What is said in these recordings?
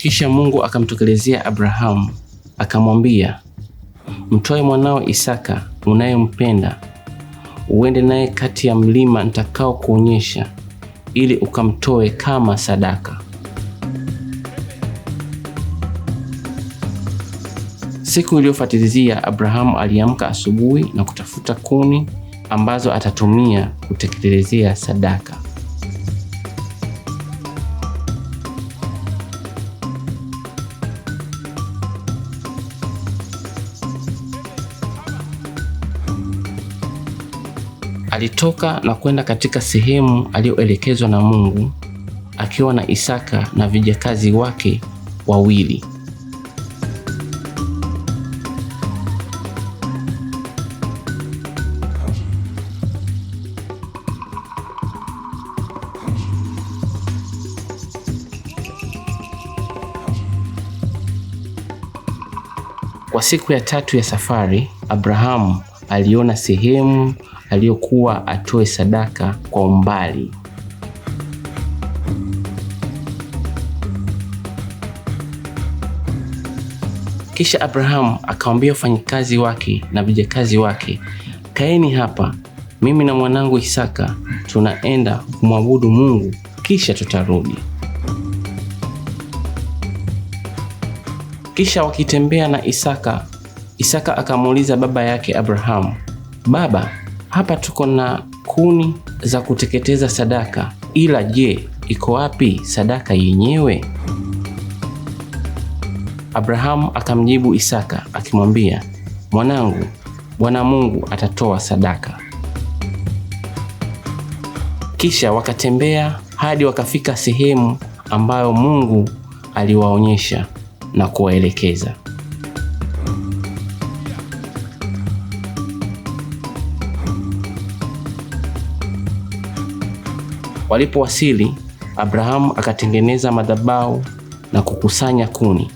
Kisha Mungu akamtokelezea Abrahamu akamwambia, mtoe mwanao Isaka unayempenda, uende naye kati ya mlima nitakao kuonyesha, ili ukamtoe kama sadaka. Siku iliyofuatilizia Abrahamu aliamka asubuhi na kutafuta kuni ambazo atatumia kutekelezea sadaka. Alitoka na kwenda katika sehemu aliyoelekezwa na Mungu akiwa na Isaka na vijakazi wake wawili. Kwa siku ya 3 ya safari, Abrahamu aliona sehemu aliyokuwa atoe sadaka kwa umbali. Kisha Abrahamu akawaambia wafanyikazi wake na vijakazi wake, kaeni hapa, mimi na mwanangu Isaka tunaenda kumwabudu Mungu, kisha tutarudi. Kisha wakitembea na Isaka akamuuliza baba yake Abrahamu, baba, hapa tuko na kuni za kuteketeza sadaka, ila je, iko wapi sadaka yenyewe? Abrahamu akamjibu Isaka akimwambia, mwanangu, Bwana Mungu atatoa sadaka. Kisha wakatembea hadi wakafika sehemu ambayo Mungu aliwaonyesha na kuwaelekeza. Walipowasili, Abrahamu akatengeneza madhabahu na kukusanya kuni.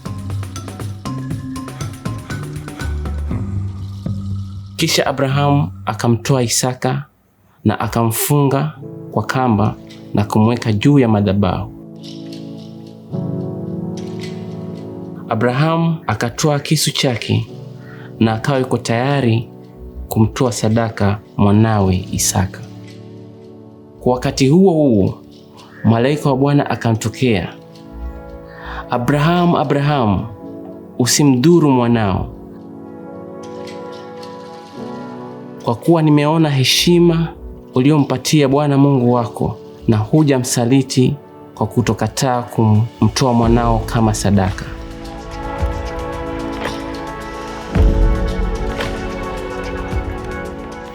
Kisha Abrahamu akamtoa Isaka na akamfunga kwa kamba na kumweka juu ya madhabahu. Abrahamu akatoa kisu chake na akawa yuko tayari kumtoa sadaka mwanawe Isaka. Kwa wakati huo huo, malaika wa Bwana akamtokea, Abrahamu, Abrahamu, usimdhuru mwanao, kwa kuwa nimeona heshima uliyompatia Bwana Mungu wako, na hujamsaliti kwa kutokataa kumtoa mwanao kama sadaka.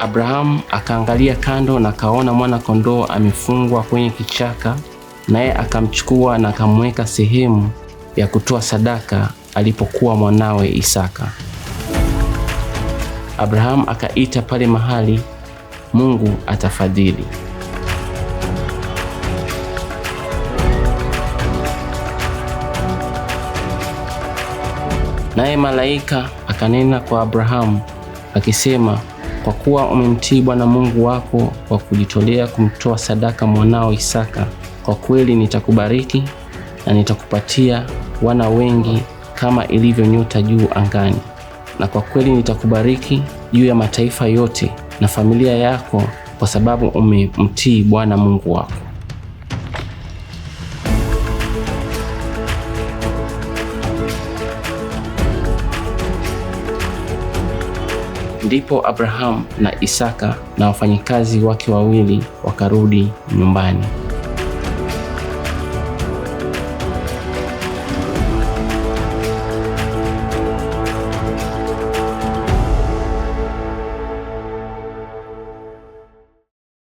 Abrahamu akaangalia kando na kaona mwana kondoo amefungwa kwenye kichaka, naye akamchukua na akamweka sehemu ya kutoa sadaka alipokuwa mwanawe Isaka. Abrahamu akaita pale mahali, Mungu atafadhili. Naye malaika akanena kwa Abrahamu akisema, kwa kuwa umemtii Bwana Mungu wako kwa kujitolea kumtoa sadaka mwanao Isaka, kwa kweli nitakubariki na nitakupatia wana wengi kama ilivyo nyota juu angani, na kwa kweli nitakubariki juu ya mataifa yote na familia yako, kwa sababu umemtii Bwana Mungu wako. Ndipo Abrahamu na Isaka na wafanyikazi wake wawili wakarudi nyumbani.